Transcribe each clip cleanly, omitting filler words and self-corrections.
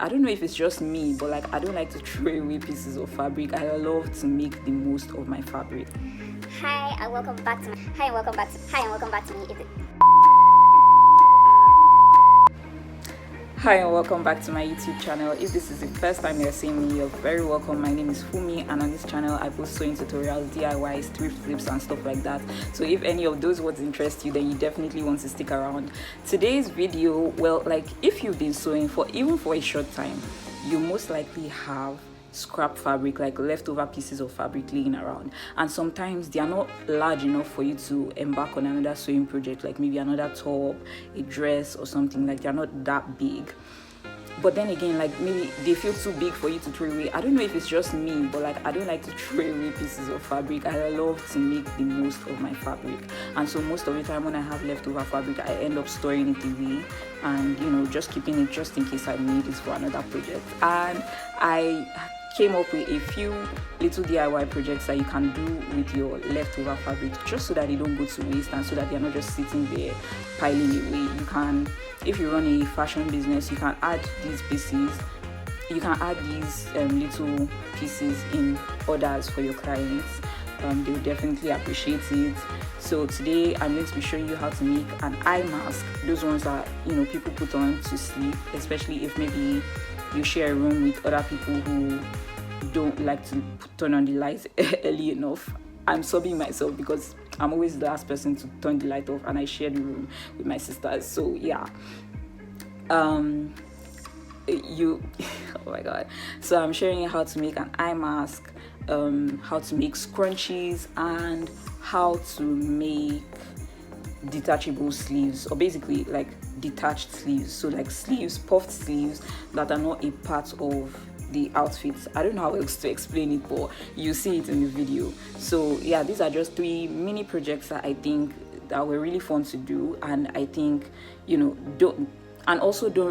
I don't know if it's just me, but like I don't like to throw away pieces of fabric. I love to make the most of my fabric. Hi and welcome back to me. Hi and welcome back to my YouTube channel. If this is the first time you're seeing me, you're very welcome. My name is Fumi, and on this channel I post sewing tutorials, DIYs, thrift flips and stuff like that. So if any of those words interest you, then you definitely want to stick around. Today's video, well, like if you've been sewing for even for a short time, you most likely have scrap fabric, like leftover pieces of fabric laying around, and sometimes they are not large enough for you to embark on another sewing project, like maybe another top, a dress or something. Like they're not that big, but then again, like maybe they feel too big for you to throw away. I don't know if it's just me, but like I don't like to throw away pieces of fabric. I love to make the most of my fabric, and so most of the time when I have leftover fabric, I end up storing it away and just keeping it just in case I need it for another project. And I came up with a few little DIY projects that you can do with your leftover fabric, just so that they don't go to waste and so that they're not just sitting there piling away. You can, if you run a fashion business, you can add these pieces. You can add these little pieces in orders for your clients. They will definitely appreciate it. So today I'm going to be showing you how to make an eye mask. Those ones that people put on to sleep, especially if maybe you share a room with other people who don't like to turn on the lights early enough. I'm subbing myself because I'm always the last person to turn the light off, and I share the room with my sisters. So yeah, oh my god. So I'm showing you how to make an eye mask, how to make scrunchies, and how to make detachable sleeves, or basically like detached sleeves. So like sleeves, puffed sleeves that are not a part of the outfits. I don't know how else to explain it, but you see it in the video. So yeah, these are just 3 mini projects that I think that were really fun to do, and I think don't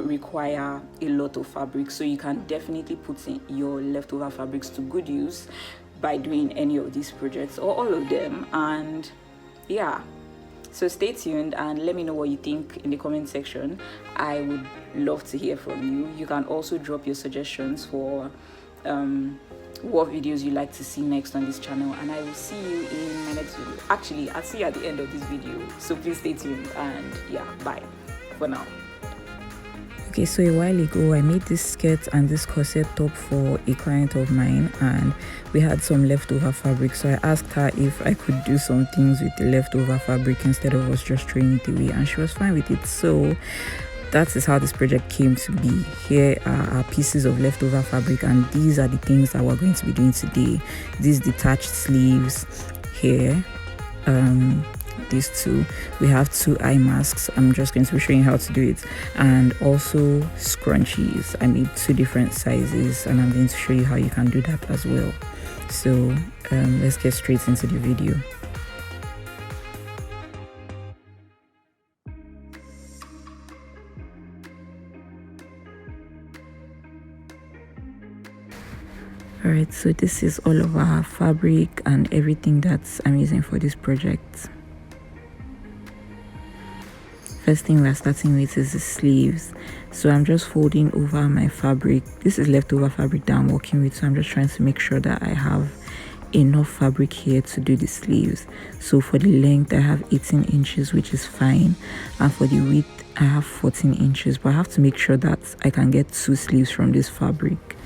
require a lot of fabric, so you can definitely put in your leftover fabrics to good use by doing any of these projects or all of them. And yeah, so stay tuned and let me know what you think in the comment section. I would love to hear from you. You can also drop your suggestions for what videos you like to see next on this channel, and I will see you in my next video. Actually, I'll see you at the end of this video, so please stay tuned, and yeah, bye for now. Okay, so a while ago I made this skirt and this corset top for a client of mine, and we had some leftover fabric, so I asked her if I could do some things with the leftover fabric instead of us just throwing it away, and she was fine with it. So that is how this project came to be. Here are our pieces of leftover fabric, and these are the things that we're going to be doing today. These detached sleeves here, these two, we have 2 eye masks. I'm just going to be showing you how to do it, and also scrunchies. I made 2 different sizes, and I'm going to show you how you can do that as well. So let's get straight into the video. Alright, so this is all of our fabric and everything that I'm using for this project. First thing we're starting with is the sleeves. So I'm just folding over my fabric. This is leftover fabric that I'm working with, so I'm just trying to make sure that I have enough fabric here to do the sleeves. So for the length I have 18 inches, which is fine, and for the width I have 14 inches, but I have to make sure that I can get 2 sleeves from this fabric.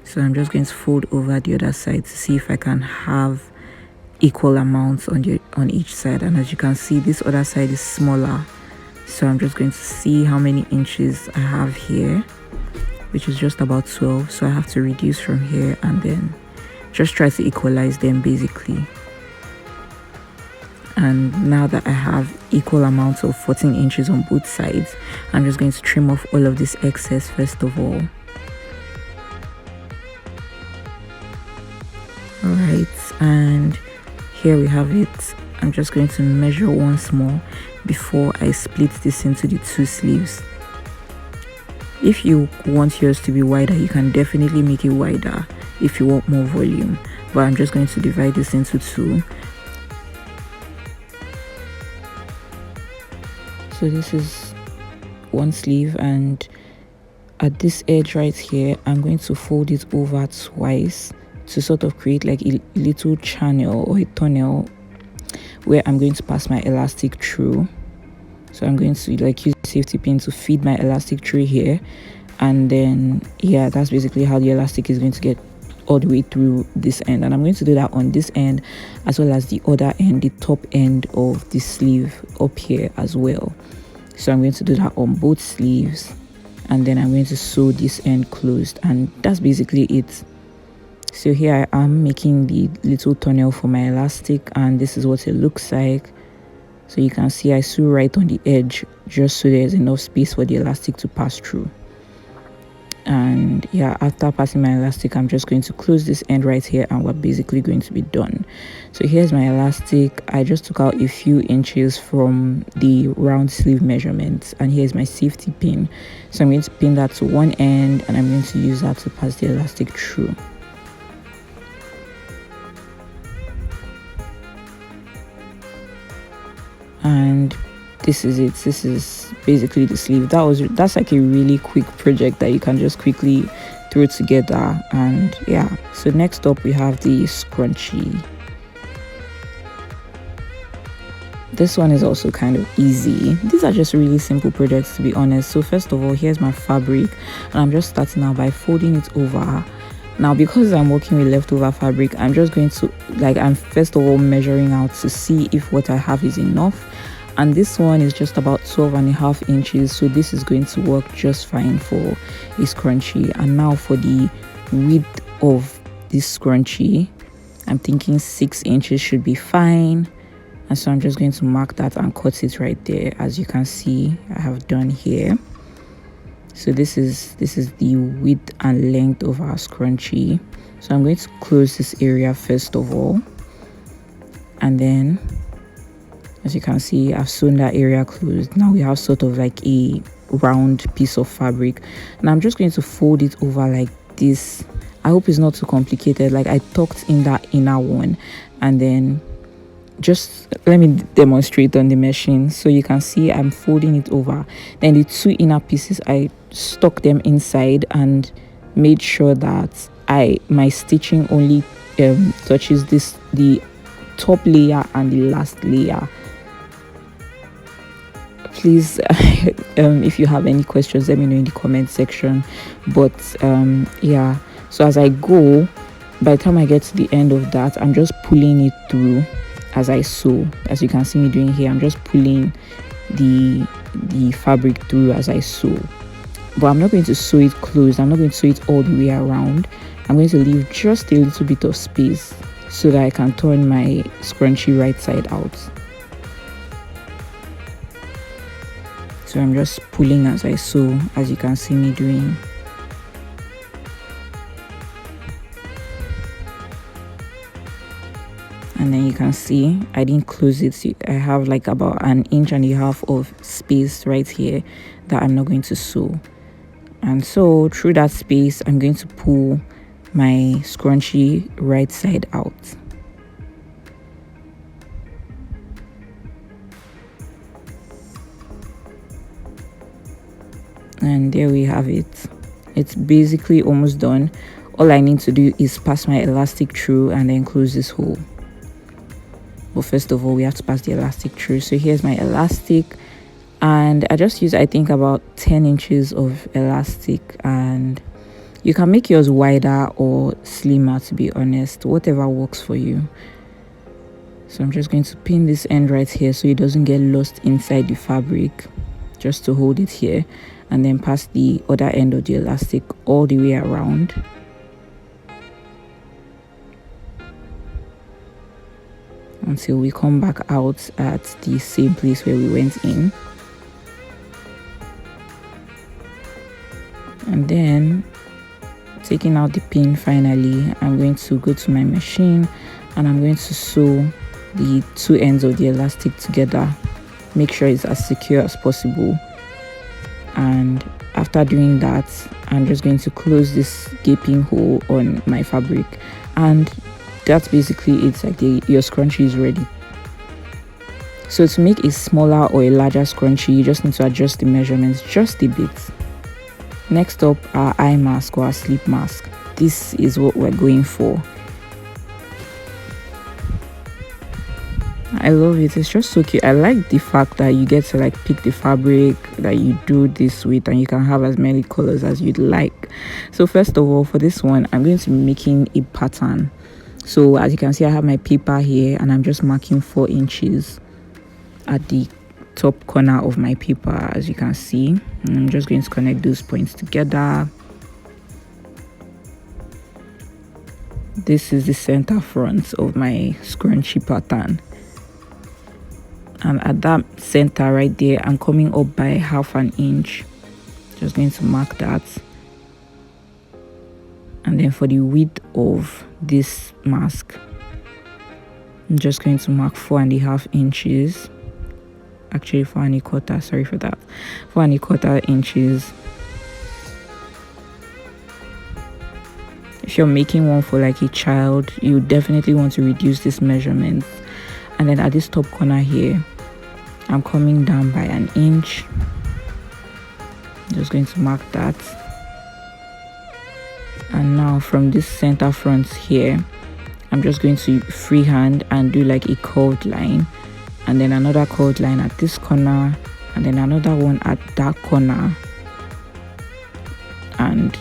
So I'm just going to fold over the other side to see if I can have equal amounts on each side. And as you can see, this other side is smaller, so I'm just going to see how many inches I have here, which is just about 12. So I have to reduce from here and then just try to equalize them basically. And now that I have equal amounts of 14 inches on both sides, I'm just going to trim off all of this excess first of all. Alright, and here we have it. I'm just going to measure once more before I split this into the 2 sleeves. If you want yours to be wider, you can definitely make it wider if you want more volume, but I'm just going to divide this into 2. So this is one sleeve, and at this edge right here, I'm going to fold it over twice to sort of create like a little channel or a tunnel where I'm going to pass my elastic through. So I'm going to like use safety pin to feed my elastic through here, and then yeah, that's basically how the elastic is going to get all the way through this end. And I'm going to do that on this end as well as the other end, the top end of the sleeve up here as well. So I'm going to do that on both sleeves, and then I'm going to sew this end closed, and that's basically it. So here I am making the little tunnel for my elastic, and this is what it looks like. So you can see I sew right on the edge just so there's enough space for the elastic to pass through. And yeah, after passing my elastic, I'm just going to close this end right here, and we're basically going to be done. So here's my elastic. I just took out a few inches from the round sleeve measurements, and here's my safety pin. So I'm going to pin that to one end, and I'm going to use that to pass the elastic through. And this is it. This is basically the sleeve. That's like a really quick project that you can just quickly throw together. And yeah, so next up we have the scrunchie. This one is also kind of easy. These are just really simple projects, to be honest. So first of all, here's my fabric, and I'm just starting out by folding it over. Now, because I'm working with leftover fabric, I'm just going to I'm first of all measuring out to see if what I have is enough. And this one is just about 12.5 inches, so this is going to work just fine for a scrunchie. And now for the width of this scrunchie, I'm thinking 6 inches should be fine. And so I'm just going to mark that and cut it right there. As you can see, I have done here. So this is the width and length of our scrunchie. So I'm going to close this area first of all, and then as you can see, I've sewn that area closed. Now we have sort of like a round piece of fabric, and I'm just going to fold it over like this. I hope it's not too complicated. Like I tucked in that inner one, and then just let me demonstrate on the machine. So you can see I'm folding it over, then the two inner pieces I stuck them inside and made sure that my stitching only touches the top layer and the last layer. Please if you have any questions, let me know in the comment section. But yeah, so as I go, by the time I get to the end of that, I'm just pulling it through as I sew. As you can see me doing here, I'm just pulling the fabric through as I sew. But I'm not going to sew it closed. I'm not going to sew it all the way around. I'm going to leave just a little bit of space so that I can turn my scrunchie right side out. So I'm just pulling as I sew, as you can see me doing. And then you can see I didn't close it. I have like about 1.5 inches of space right here that I'm not going to sew. And so through that space, I'm going to pull my scrunchie right side out. And there we have it. It's basically almost done. All I need to do is pass my elastic through and then close this hole. But first of all, we have to pass the elastic through. So here's my elastic, and I just use I think about 10 inches of elastic, and you can make yours wider or slimmer, to be honest, whatever works for you. So I'm just going to pin this end right here so it doesn't get lost inside the fabric, just to hold it here, and then pass the other end of the elastic all the way around. Until we come back out at the same place where we went in. And then taking out the pin, finally I'm going to go to my machine and I'm going to sew the two ends of the elastic together. Make sure it's as secure as possible. And after doing that, I'm just going to close this gaping hole on my fabric, and that's basically it. Like your scrunchie is ready. So to make a smaller or a larger scrunchie, you just need to adjust the measurements just a bit. Next up, our eye mask or our sleep mask. This is what we're going for. I love it. It's just so cute. I like the fact that you get to like pick the fabric that you do this with, and you can have as many colors as you'd like. So first of all, for this one, I'm going to be making a pattern. So as you can see, I have my paper here, and I'm just marking 4 inches at the top corner of my paper, as you can see. And I'm just going to connect those points together. This is the center front of my scrunchie pattern, and at that center right there, I'm coming up by 1/2 inch. Just going to mark that. And then for the width of this mask, I'm just going to mark 4.5 inches. Actually 4.25, sorry for that, 4.25 inches. If you're making one for like a child, you definitely want to reduce this measurement. And then at this top corner here, I'm coming down by 1 inch. Just going to mark that. And now from this center front here, I'm just going to freehand and do like a curved line, and then another curved line at this corner, and then another one at that corner, and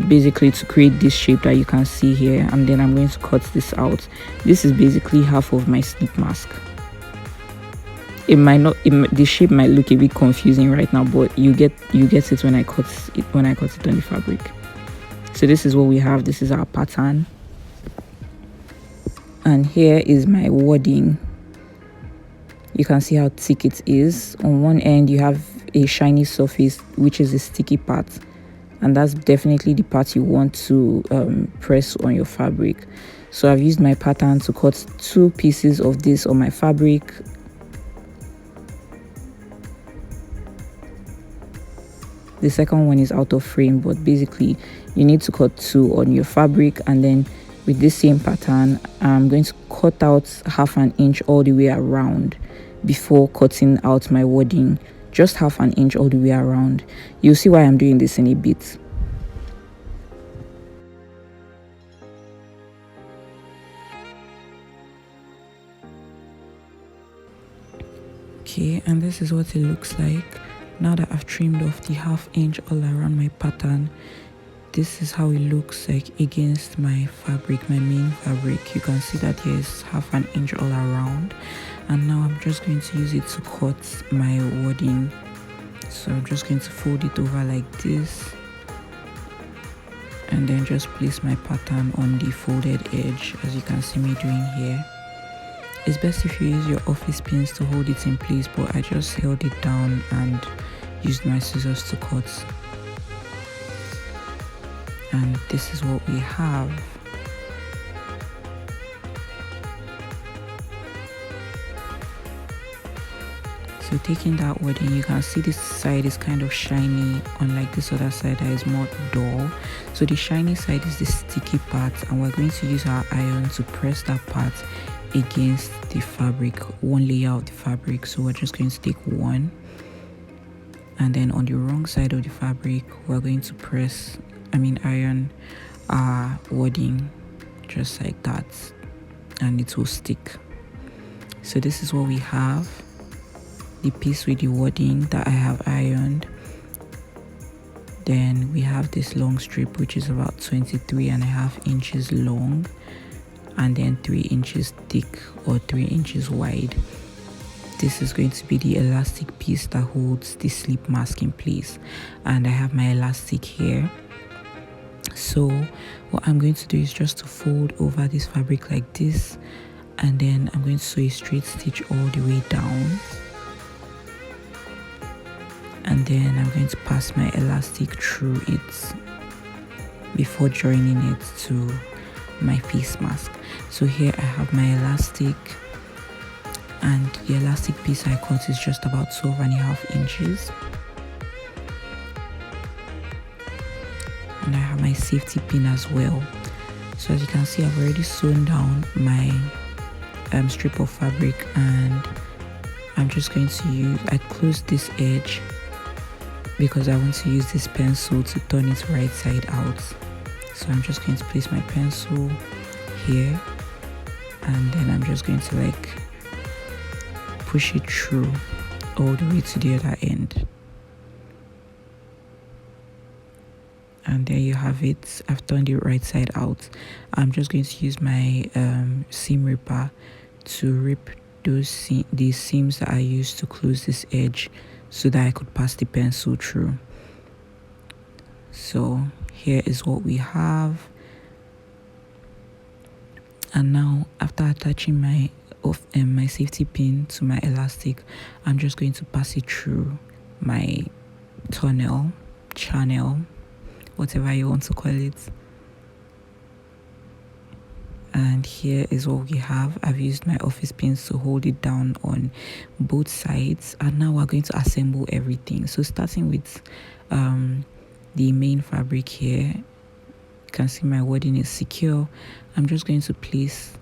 basically to create this shape that you can see here. And then I'm going to cut this out. This is basically half of my sleep mask. The shape might look a bit confusing right now, but you get it when I cut it on the fabric. So this is what we have. This is our pattern, and here is my wording. You can see how thick it is. On one end you have a shiny surface, which is the sticky part, and that's definitely the part you want to press on your fabric. So I've used my pattern to cut 2 pieces of this on my fabric. The second one is out of frame, but basically you need to cut 2 on your fabric. And then with this same pattern, I'm going to cut out 1/2 inch all the way around before cutting out my wording. Just 1/2 inch all the way around. You'll see why I'm doing this in a bit. Okay, and this is what it looks like. Now that I've trimmed off the 1/2 inch all around my pattern, this is how it looks like against my fabric, my main fabric. You can see that here is 1/2 inch all around. And now I'm just going to use it to cut my wording. So I'm just going to fold it over like this, and then just place my pattern on the folded edge, as you can see me doing here. It's best if you use your office pins to hold it in place, but I just held it down and used my scissors to cut. And this is what we have. So taking that wording, you can see this side is kind of shiny, unlike this other side that is more dull. So the shiny side is the sticky part, and we're going to use our iron to press that part against the fabric, one layer of the fabric. So we're just going to take one, and then on the wrong side of the fabric, we're going to iron our wording just like that, and it will stick. So this is what we have, the piece with the wording that I have ironed. Then we have this long strip, which is about 23.5 inches long, and then 3 inches thick or 3 inches wide. This is going to be the elastic piece that holds the sleep mask in place, and I have my elastic here. So what I'm going to do is just to fold over this fabric like this, and then I'm going to sew a straight stitch all the way down, and then I'm going to pass my elastic through it before joining it to my face mask. So here I have my elastic, and the elastic piece I cut is just about 12.5 inches. And I have my safety pin as well. So as you can see, I've already sewn down my strip of fabric, and I'm just going to I close this edge because I want to use this pencil to turn it right side out. So I'm just going to place my pencil here, and then I'm just going to like push it through all the way to the other end. And there you have it. I've turned it right side out. I'm just going to use my seam ripper to rip these seams that I used to close this edge so that I could pass the pencil through. So here is what we have. And now, after attaching my safety pin to my elastic, I'm just going to pass it through my channel, whatever you want to call it. And here is what we have. I've used my office pins to hold it down on both sides, and now we're going to assemble everything. So starting with the main fabric here, you can see my wording is secure. I'm just going to place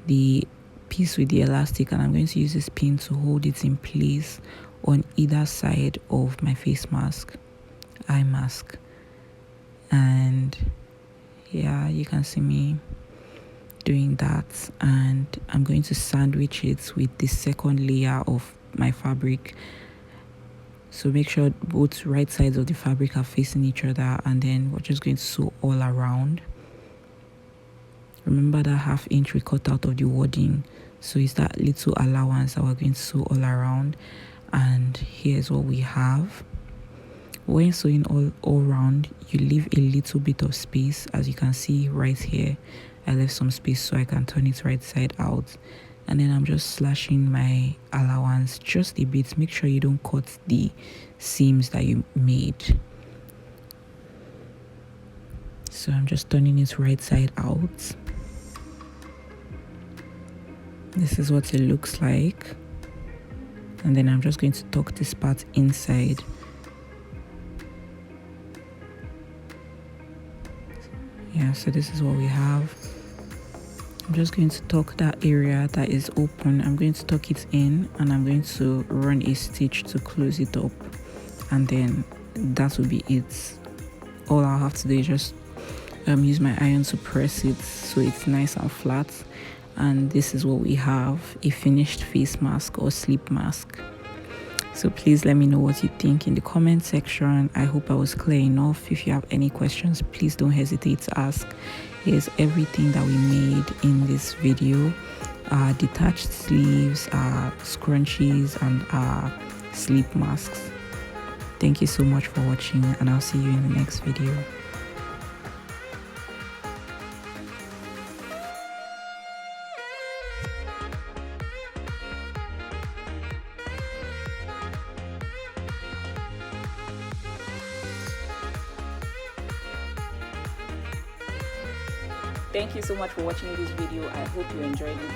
the piece with the elastic, and I'm going to use this pin to hold it in place on either side of my face mask, eye mask. And yeah, you can see me doing that, and I'm going to sandwich it with the second layer of my fabric. So make sure both right sides of the fabric are facing each other, and then we're just going to sew all around. Remember that 1/2 inch we cut out of the wording, so it's that little allowance that we're going to sew all around. And here's what we have. When sewing all around, you leave a little bit of space. As you can see right here, I left some space so I can turn it right side out. And then I'm just slashing my allowance just a bit. Make sure you don't cut the seams that you made. So I'm just turning it right side out. This is what it looks like. And then I'm just going to tuck this part inside. Yeah, so this is what we have. I'm just going to tuck that area that is open. I'm going to tuck it in, and I'm going to run a stitch to close it up, and then that will be it. All I'll have to do is just use my iron to press it so it's nice and flat. And this is what we have, a finished face mask or sleep mask. So please let me know what you think in the comment section. I hope I was clear enough. If you have any questions, please don't hesitate to ask. Here's everything that we made in this video: our detached sleeves, our scrunchies, and our sleep masks. Thank you so much for watching, and I'll see you in the next video. Thank you so much for watching this video. I hope you enjoyed it.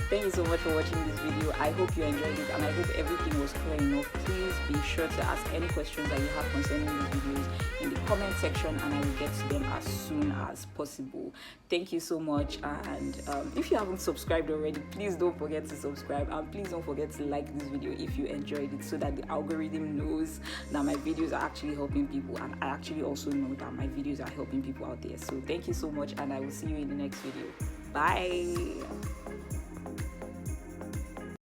Thank you so much for watching this video. I hope you enjoyed it, and I hope everything was clear enough. Please be sure to ask any questions that you have concerning these videos in the comment section, and I will get to them as soon as possible. Thank you so much, and if you haven't subscribed already, please don't forget to subscribe, and please don't forget to like this video if you enjoyed it, so that the algorithm knows that my videos are actually helping people, and I actually also know that my videos are helping people out there. So thank you so much, and I will see you in the next video. Bye.